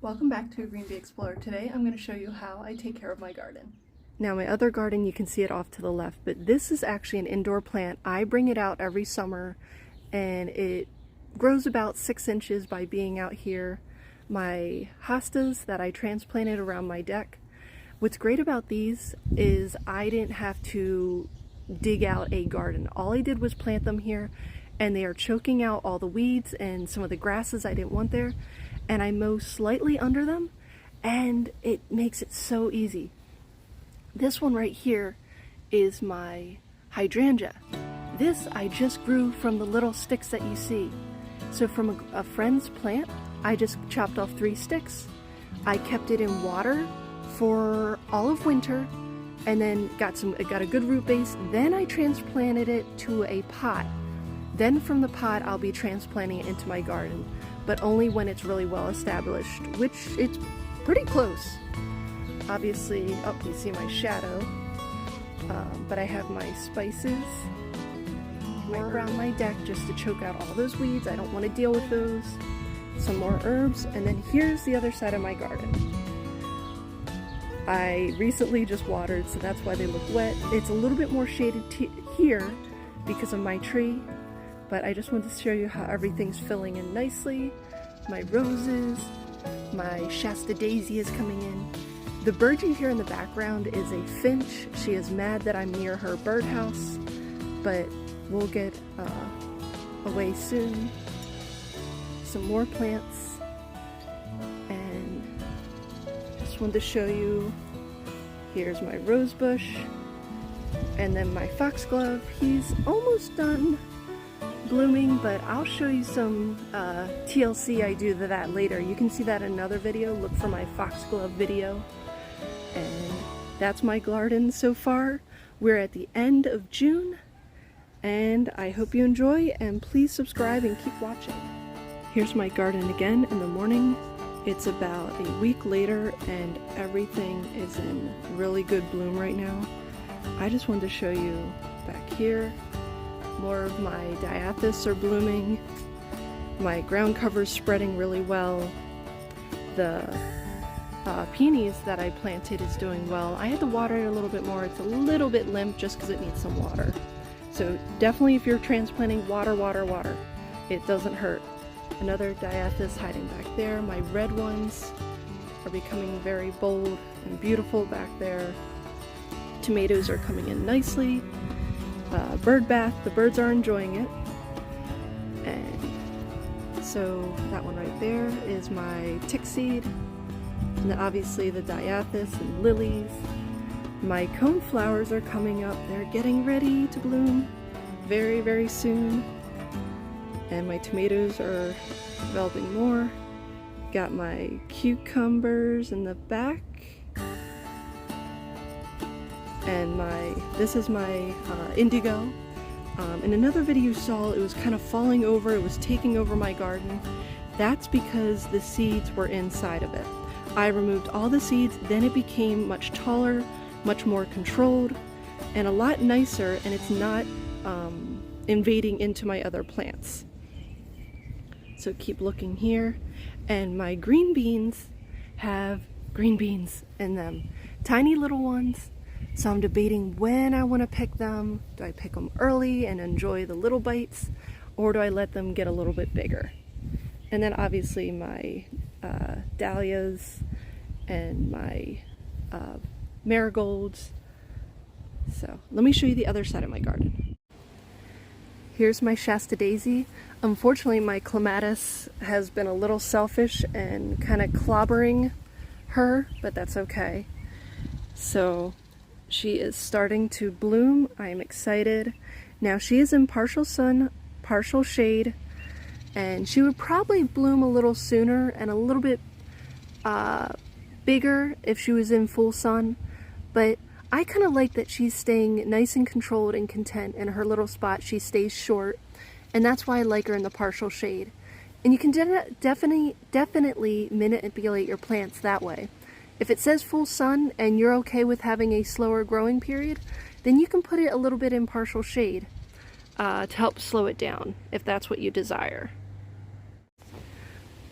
Welcome back to Green Bee Explorer. Today I'm going to show you how I take care of my garden. Now my other garden, you can see it off to the left, but this is actually an indoor plant. I bring it out every summer and it grows about 6 inches by being out here. My hostas that I transplanted around my deck. What's great about these is I didn't have to dig out a garden. All I did was plant them here and they are choking out all the weeds and some of the grasses I didn't want there. And I mow slightly under them and it makes it so easy. This one right here is my hydrangea. This I just grew from the little sticks that you see. So from a friend's plant, I just chopped off 3 sticks. I kept it in water for all of winter and then it got a good root base. Then I transplanted it to a pot. Then from the pot, I'll be transplanting it into my garden, but only when it's really well established, which it's pretty close. Obviously, oh, you see my shadow, but I have my spices right around my deck just to choke out all those weeds. I don't want to deal with those. Some more herbs, and then here's the other side of my garden. I recently just watered, so that's why they look wet. It's a little bit more shaded here because of my tree, but I just wanted to show you how everything's filling in nicely. My roses, my Shasta Daisy is coming in. The bird you hear in the background is a finch. She is mad that I'm near her birdhouse, but we'll get away soon. Some more plants, and just wanted to show you, here's my rose bush, and then my foxglove. He's almost done blooming, but I'll show you some TLC I do to that later. You can see that in another video. Look for my foxglove video. And that's my garden so far. We're at the end of June, and I hope you enjoy, and please subscribe and keep watching. Here's my garden again in the morning. It's about a week later and everything is in really good bloom right now. I just wanted to show you back here. More of my diathis are blooming. My ground cover is spreading really well. The peonies that I planted is doing well. I had to water it a little bit more. It's a little bit limp just because it needs some water. So definitely if you're transplanting, water, water, water. It doesn't hurt. Another diathis hiding back there. My red ones are becoming very bold and beautiful back there. Tomatoes are coming in nicely. Bird bath, the birds are enjoying it. And so that one right there is my tick seed. And then obviously the diathis and lilies. My cone flowers are coming up. They're getting ready to bloom very, very soon. And my tomatoes are developing more. Got my cucumbers in the back. And this is my indigo. In another video you saw, it was kind of falling over, it was taking over my garden. That's because the seeds were inside of it. I removed all the seeds, then it became much taller, much more controlled, and a lot nicer, and it's not invading into my other plants. So keep looking here, and my green beans have green beans in them. Tiny little ones, so I'm debating when I want to pick them. Do I pick them early and enjoy the little bites, or do I let them get a little bit bigger? And then obviously my dahlias and my marigolds. So let me show you the other side of my garden. Here's my Shasta Daisy. Unfortunately, my clematis has been a little selfish and kind of clobbering her, but that's okay. So she is starting to bloom. I am excited. Now she is in partial sun, partial shade, and she would probably bloom a little sooner and a little bit bigger if she was in full sun, but I kind of like that she's staying nice and controlled and content in her little spot. She stays short, and that's why I like her in the partial shade. And you can definitely manipulate your plants that way. If it says full sun and you're okay with having a slower growing period, then you can put it a little bit in partial shade to help slow it down if that's what you desire.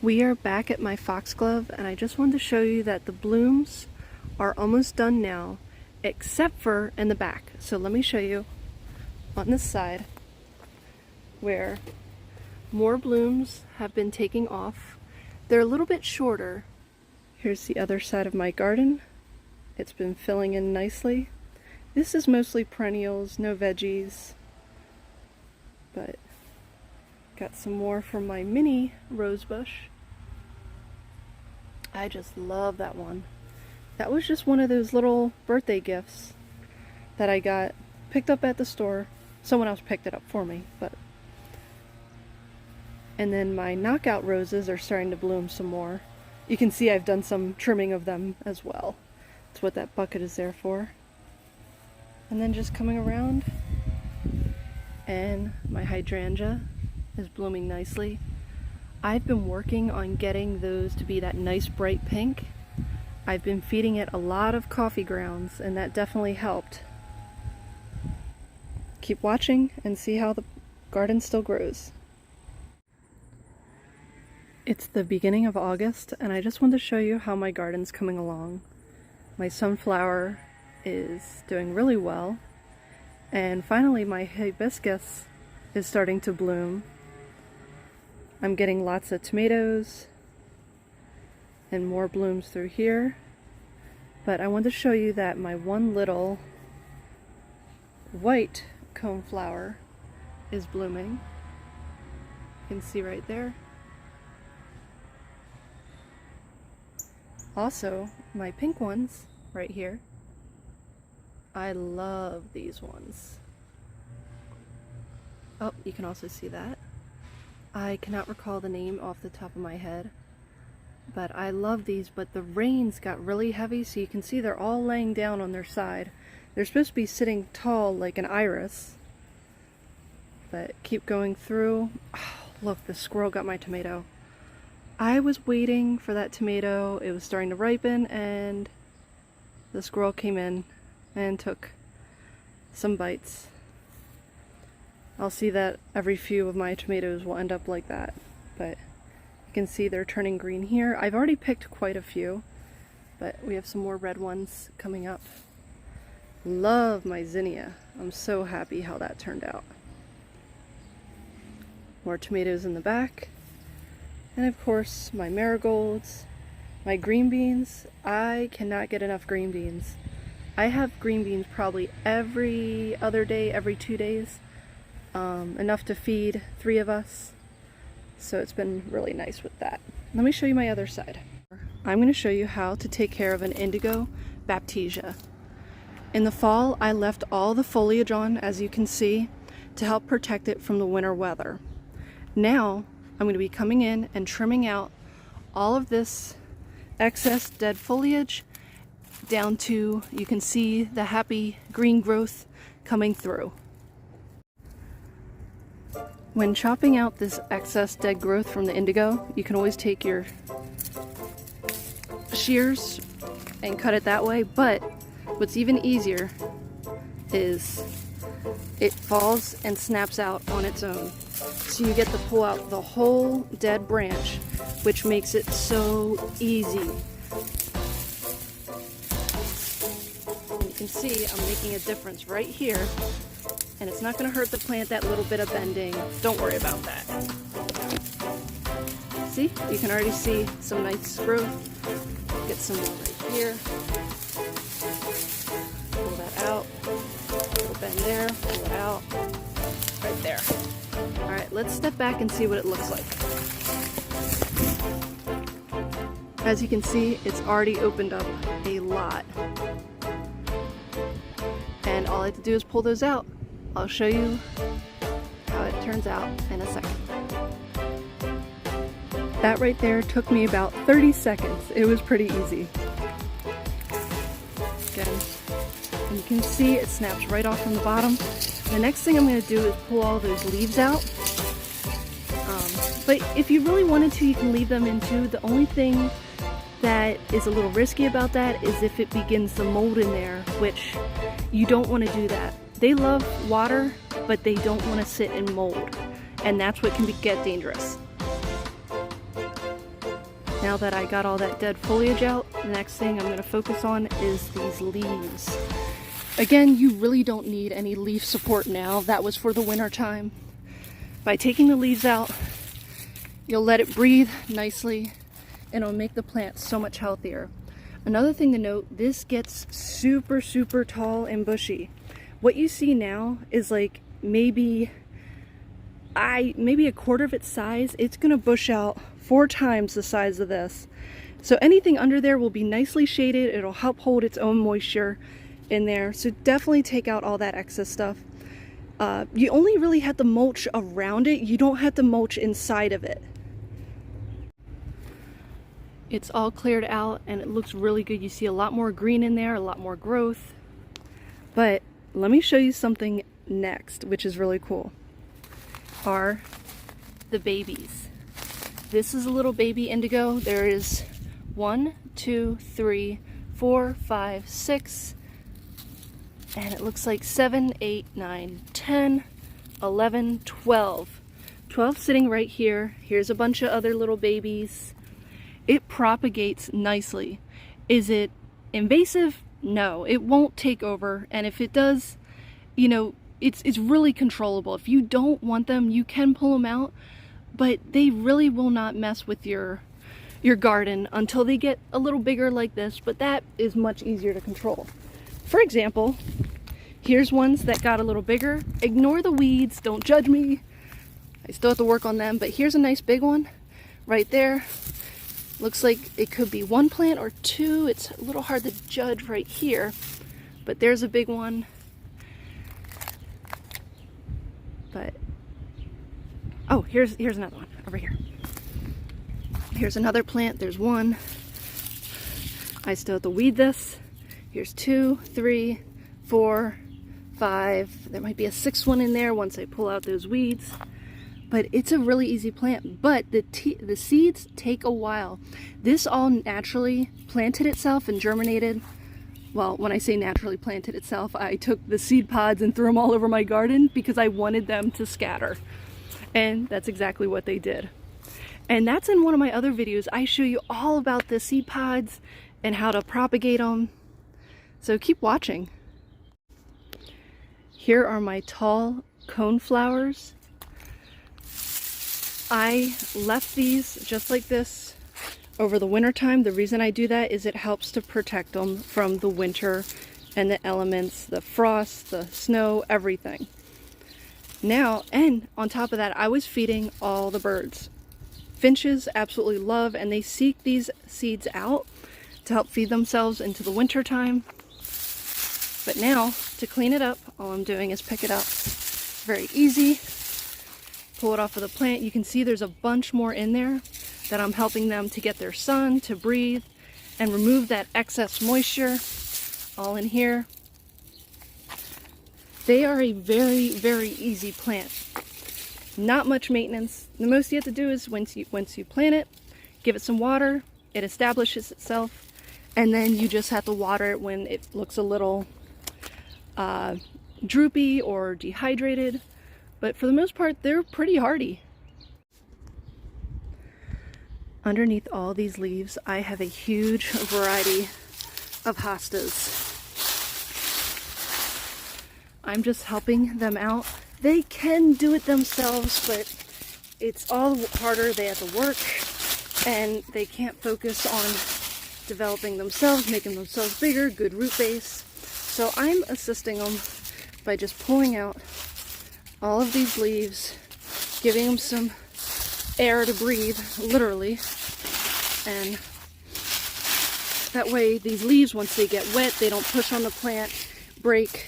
We are back at my foxglove, and I just wanted to show you that the blooms are almost done now, except for in the back. So let me show you on this side where more blooms have been taking off. They're a little bit shorter. Here's the other side of my garden. It's been filling in nicely. This is mostly perennials, no veggies, but got some more from my mini rose bush. I just love that one. That was just one of those little birthday gifts that I got picked up at the store. Someone else picked it up for me, but. And then my knockout roses are starting to bloom some more. You can see I've done some trimming of them as well. That's what that bucket is there for. And then just coming around, and my hydrangea is blooming nicely. I've been working on getting those to be that nice bright pink. I've been feeding it a lot of coffee grounds, and that definitely helped. Keep watching and see how the garden still grows. It's the beginning of August, and I just wanted to show you how my garden's coming along. My sunflower is doing really well, and finally my hibiscus is starting to bloom. I'm getting lots of tomatoes and more blooms through here, but I wanted to show you that my one little white coneflower is blooming. You can see right there. Also, my pink ones right here. I love these ones. Oh, you can also see that. I cannot recall the name off the top of my head, but I love these, but the rains got really heavy, so you can see they're all laying down on their side. They're supposed to be sitting tall like an iris, but keep going through. Oh, look, the squirrel got my tomato. I was waiting for that tomato. It was starting to ripen, and the squirrel came in and took some bites. I'll see that every few of my tomatoes will end up like that, but you can see they're turning green here. I've already picked quite a few, but we have some more red ones coming up. Love my zinnia. I'm so happy how that turned out. More tomatoes in the back. And of course, my marigolds, my green beans. I cannot get enough green beans. I have green beans probably every other day, every 2 days. Enough to feed 3 of us. So it's been really nice with that. Let me show you my other side. I'm going to show you how to take care of an indigo baptisia. In the fall, I left all the foliage on, as you can see, to help protect it from the winter weather. Now, I'm going to be coming in and trimming out all of this excess dead foliage down to, you can see the happy green growth coming through. When chopping out this excess dead growth from the indigo, you can always take your shears and cut it that way, but what's even easier is it falls and snaps out on its own. So you get to pull out the whole dead branch, which makes it so easy. And you can see I'm making a difference right here, and it's not going to hurt the plant that little bit of bending. Don't worry about that. See? You can already see some nice growth. Get some more right here. Pull that out. A little bend there. Pull it out. Right there. Alright, let's step back and see what it looks like. As you can see, it's already opened up a lot. And all I have to do is pull those out. I'll show you how it turns out in a second. That right there took me about 30 seconds. It was pretty easy. Again, and you can see it snaps right off from the bottom. The next thing I'm going to do is pull all those leaves out. But if you really wanted to, you can leave them in too. The only thing that is a little risky about that is if it begins to mold in there, which you don't want to do that. They love water, but they don't want to sit in mold, and that's what can get dangerous. Now that I got all that dead foliage out, the next thing I'm going to focus on is these leaves. Again, you really don't need any leaf support now. That was for the winter time. By taking the leaves out, you'll let it breathe nicely and it'll make the plant so much healthier. Another thing to note, this gets super, super tall and bushy. What you see now is like maybe a quarter of its size. It's going to bush out 4 times the size of this. So anything under there will be nicely shaded. It'll help hold its own moisture in there. So definitely take out all that excess stuff. You only really have to mulch around it. You don't have to mulch inside of it. It's all cleared out and it looks really good. You see a lot more green in there, a lot more growth. But let me show you something next, which is really cool, are the babies. This is a little baby indigo. There is 1, 2, 3, 4, 5, 6, and it looks like 7, 8, 9, 10, 11, 12. 12 sitting right here. Here's a bunch of other little babies. It propagates nicely. Is it invasive? No, it won't take over. And if it does, you know, it's really controllable. If you don't want them, you can pull them out, but they really will not mess with your garden until they get a little bigger like this, but that is much easier to control. For example, here's ones that got a little bigger. Ignore the weeds, don't judge me. I still have to work on them, but here's a nice big one right there. Looks like it could be 1 plant or 2. It's a little hard to judge right here, but there's a big one. But, oh, here's another one over here. Here's another plant. There's 1. I still have to weed this. Here's 2, 3, 4, 5. There might be a 6th one in there once I pull out those weeds. But it's a really easy plant, but the seeds take a while. This all naturally planted itself and germinated. Well, when I say naturally planted itself, I took the seed pods and threw them all over my garden because I wanted them to scatter. And that's exactly what they did. And that's in one of my other videos. I show you all about the seed pods and how to propagate them. So keep watching. Here are my tall cone flowers. I left these just like this over the winter time. The reason I do that is it helps to protect them from the winter and the elements, the frost, the snow, everything. Now, and on top of that, I was feeding all the birds. Finches absolutely love, and they seek these seeds out to help feed themselves into the winter time. But now, to clean it up, all I'm doing is pick it up. Very easy. Pull it off of the plant. You can see there's a bunch more in there that I'm helping them to get their sun, to breathe, and remove that excess moisture. All in here. They are a very, very easy plant. Not much maintenance. The most you have to do is once you plant it, give it some water, it establishes itself, and then you just have to water it when it looks a little droopy or dehydrated. But for the most part, they're pretty hardy. Underneath all these leaves, I have a huge variety of hostas. I'm just helping them out. They can do it themselves, but it's all harder. They have to work, and they can't focus on developing themselves, making themselves bigger, good root base. So I'm assisting them by just pulling out all of these leaves, giving them some air to breathe, literally, and that way these leaves, once they get wet, they don't push on the plant, break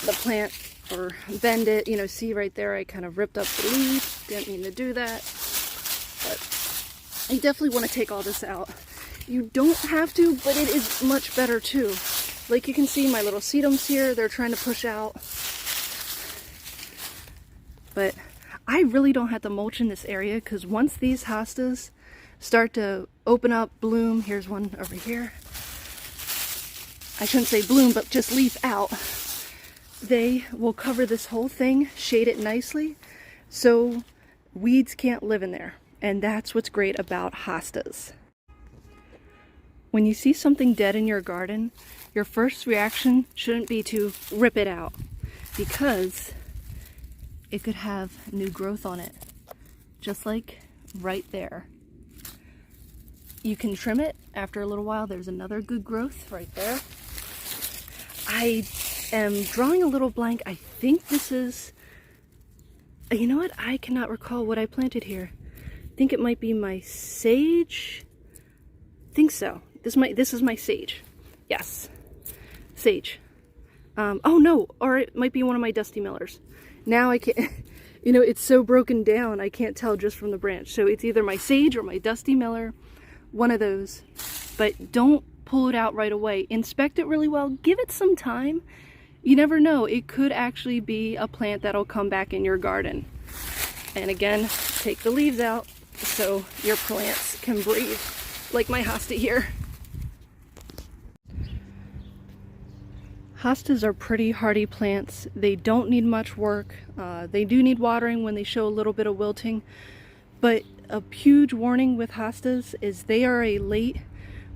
the plant, or bend it. You know, see right there, I kind of ripped up the leaf, didn't mean to do that, but you definitely want to take all this out. You don't have to, but it is much better too. Like you can see my little sedums here, they're trying to push out. But I really don't have to mulch in this area because once these hostas start to open up, bloom, here's one over here. I shouldn't say bloom, but just leaf out. They will cover this whole thing, shade it nicely, so weeds can't live in there. And that's what's great about hostas. When you see something dead in your garden, your first reaction shouldn't be to rip it out, because it could have new growth on it, just like right there. You can trim it after a little while. There's another good growth right there. I am drawing a little blank. I think this is, you know what? I cannot recall what I planted here. I think it might be my sage. I think so. This is my sage. Yes, sage. Oh no, or it might be one of my dusty millers. Now I can't, you know, it's so broken down, I can't tell just from the branch. So it's either my sage or my dusty miller, one of those. But don't pull it out right away. Inspect it really well. Give it some time. You never know. It could actually be a plant that'll come back in your garden. And again, take the leaves out so your plants can breathe, like my hosta here. Hostas are pretty hardy plants. They don't need much work. They do need watering when they show a little bit of wilting. But a huge warning with hostas is they are a late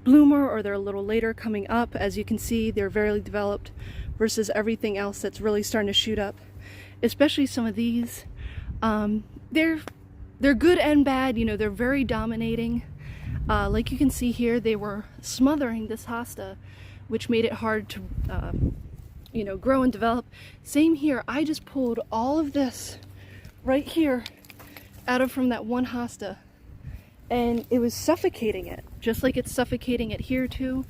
bloomer, or they're a little later coming up. As you can see, they're very developed versus everything else that's really starting to shoot up. Especially some of these. They're good and bad. You know, they're very dominating. Like you can see here, they were smothering this hosta, which made it hard to, you know, grow and develop. Same here. I just pulled all of this right here out of from that one hosta, and it was suffocating it, just like it's suffocating it here too.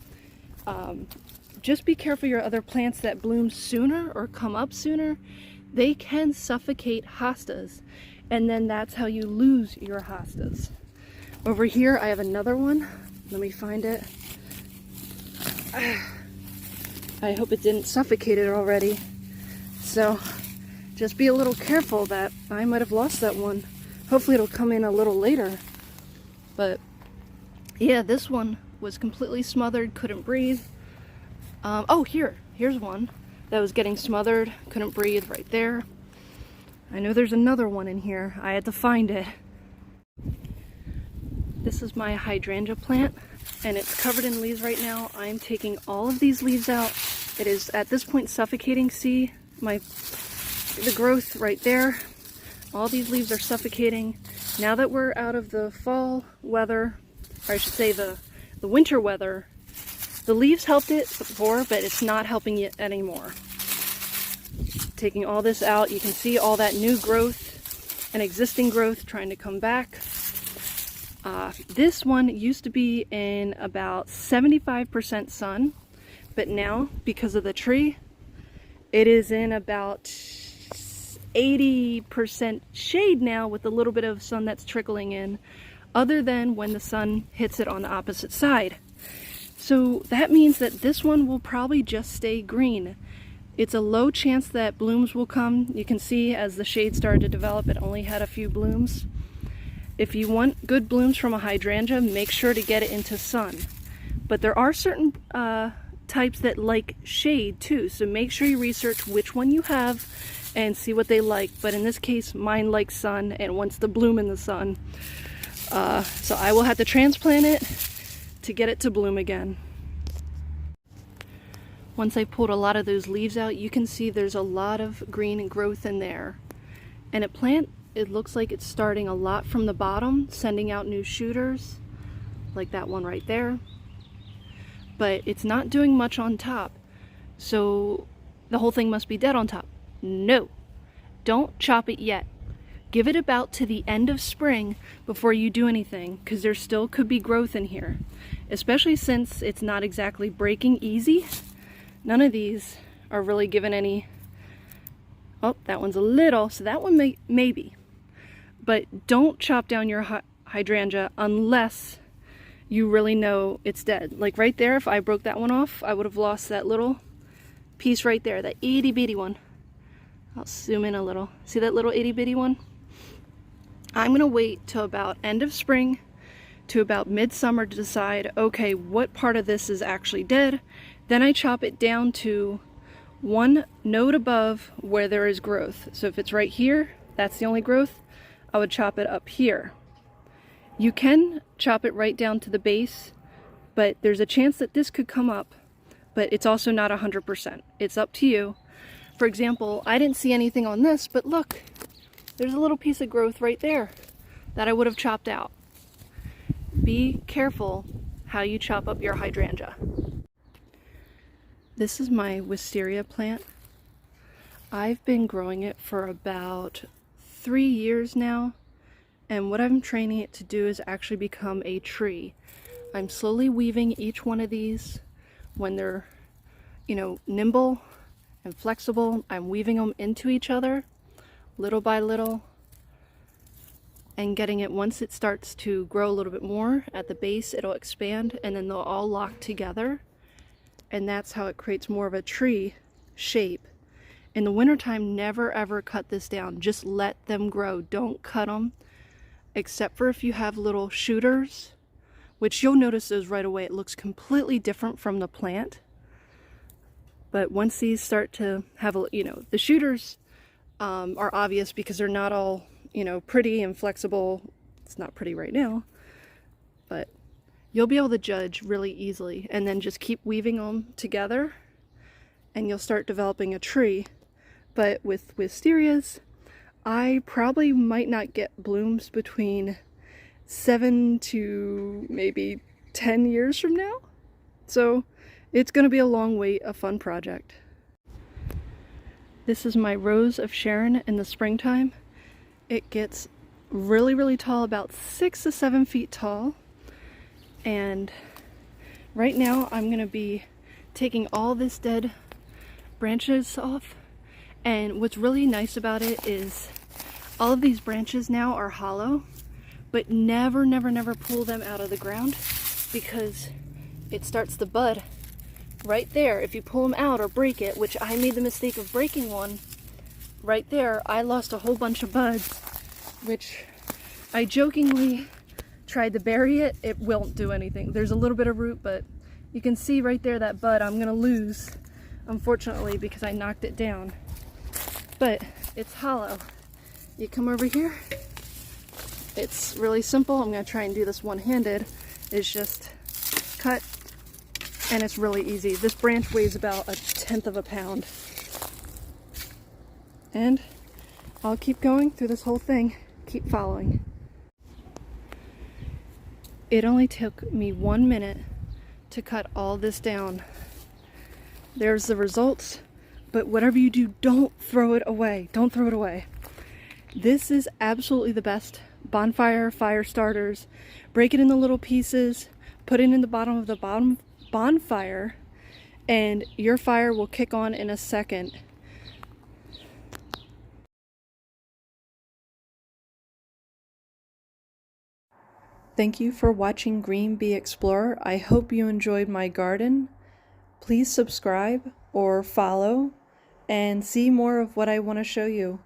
Just be careful your other plants that bloom sooner or come up sooner. They can suffocate hostas, and then that's how you lose your hostas. Over here I have another one. Let me find it. I hope it didn't suffocate it already. So just be a little careful that I might have lost that one. Hopefully it'll come in a little later. But yeah, this one was completely smothered, couldn't breathe. Oh, here's one that was getting smothered, couldn't breathe right there. I know there's another one in here. I had to find it. This is my hydrangea plant, and it's covered in leaves right now. I'm taking all of these leaves out. It is at this point suffocating. See the growth right there. All these leaves are suffocating. Now that we're out of the fall weather, or I should say the winter weather, the leaves helped it before, but it's not helping it anymore. Taking all this out, you can see all that new growth and existing growth trying to come back. This one used to be in about 75% sun, but now, because of the tree, it is in about 80% shade now, with a little bit of sun that's trickling in, other than when the sun hits it on the opposite side. So that means that this one will probably just stay green. It's a low chance that blooms will come. You can see as the shade started to develop, it only had a few blooms. If you want good blooms from a hydrangea, make sure to get it into sun. But there are certain types that like shade too, so make sure you research which one you have and see what they like. But in this case, mine likes sun and wants to bloom in the sun. So I will have to transplant it to get it to bloom again. Once I pulled a lot of those leaves out, you can see there's a lot of green growth in there. And a plant, it looks like it's starting a lot from the bottom, sending out new shooters, like that one right there. But it's not doing much on top. So the whole thing must be dead on top. No, don't chop it yet. Give it about to the end of spring before you do anything, because there still could be growth in here. Especially since it's not exactly breaking easy. None of these are really given any. Oh, that one's a little, so that one maybe. But don't chop down your hydrangea unless you really know it's dead. Like right there, if I broke that one off, I would have lost that little piece right there, that itty bitty one. I'll zoom in a little. See that little itty bitty one? I'm gonna wait till about end of spring to about midsummer to decide, okay, what part of this is actually dead. Then I chop it down to one node above where there is growth. So if it's right here, that's the only growth, I would chop it up here. You can chop it right down to the base, but there's a chance that this could come up, but it's also not 100%. It's up to you. For example, I didn't see anything on this, but look, there's a little piece of growth right there that I would have chopped out. Be careful how you chop up your hydrangea. This is my Wisteria plant. I've been growing it for about 3 years now, and what I'm training it to do is actually become a tree. I'm slowly weaving each one of these when they're, nimble and flexible. I'm weaving them into each other little by little and getting it, once it starts to grow a little bit more at the base, it'll expand and then they'll all lock together, and that's how it creates more of a tree shape. In the wintertime, never ever cut this down. Just let them grow. Don't cut them, except for if you have little shooters, which you'll notice those right away. It looks completely different from the plant. But once these start to have, the shooters are obvious because they're not all, pretty and flexible. It's not pretty right now, but you'll be able to judge really easily, and then just keep weaving them together and you'll start developing a tree. But with wisterias, I probably might not get blooms between 7 to maybe 10 years from now. So it's going to be a long wait, a fun project. This is my rose of Sharon in the springtime. It gets really, really tall, about 6 to 7 feet tall. And right now I'm going to be taking all this dead branches off. And what's really nice about it is all of these branches now are hollow, but never, never, never pull them out of the ground because it starts to bud right there. If you pull them out or break it, which I made the mistake of breaking one right there, I lost a whole bunch of buds, which I jokingly tried to bury it. It won't do anything. There's a little bit of root, but you can see right there that bud I'm gonna lose, unfortunately, because I knocked it down. But it's hollow. You come over here, it's really simple. I'm going to try and do this one-handed. It's just cut, and it's really easy. This branch weighs about 1/10 of a pound. And I'll keep going through this whole thing. Keep following. It only took me 1 minute to cut all this down. There's the results. But whatever you do, don't throw it away. Don't throw it away. This is absolutely the best bonfire, fire starters. Break it into little pieces, put it in the bottom of the bonfire, and your fire will kick on in a second. Thank you for watching Green Bee Explorer. I hope you enjoyed my garden. Please subscribe or follow and see more of what I want to show you.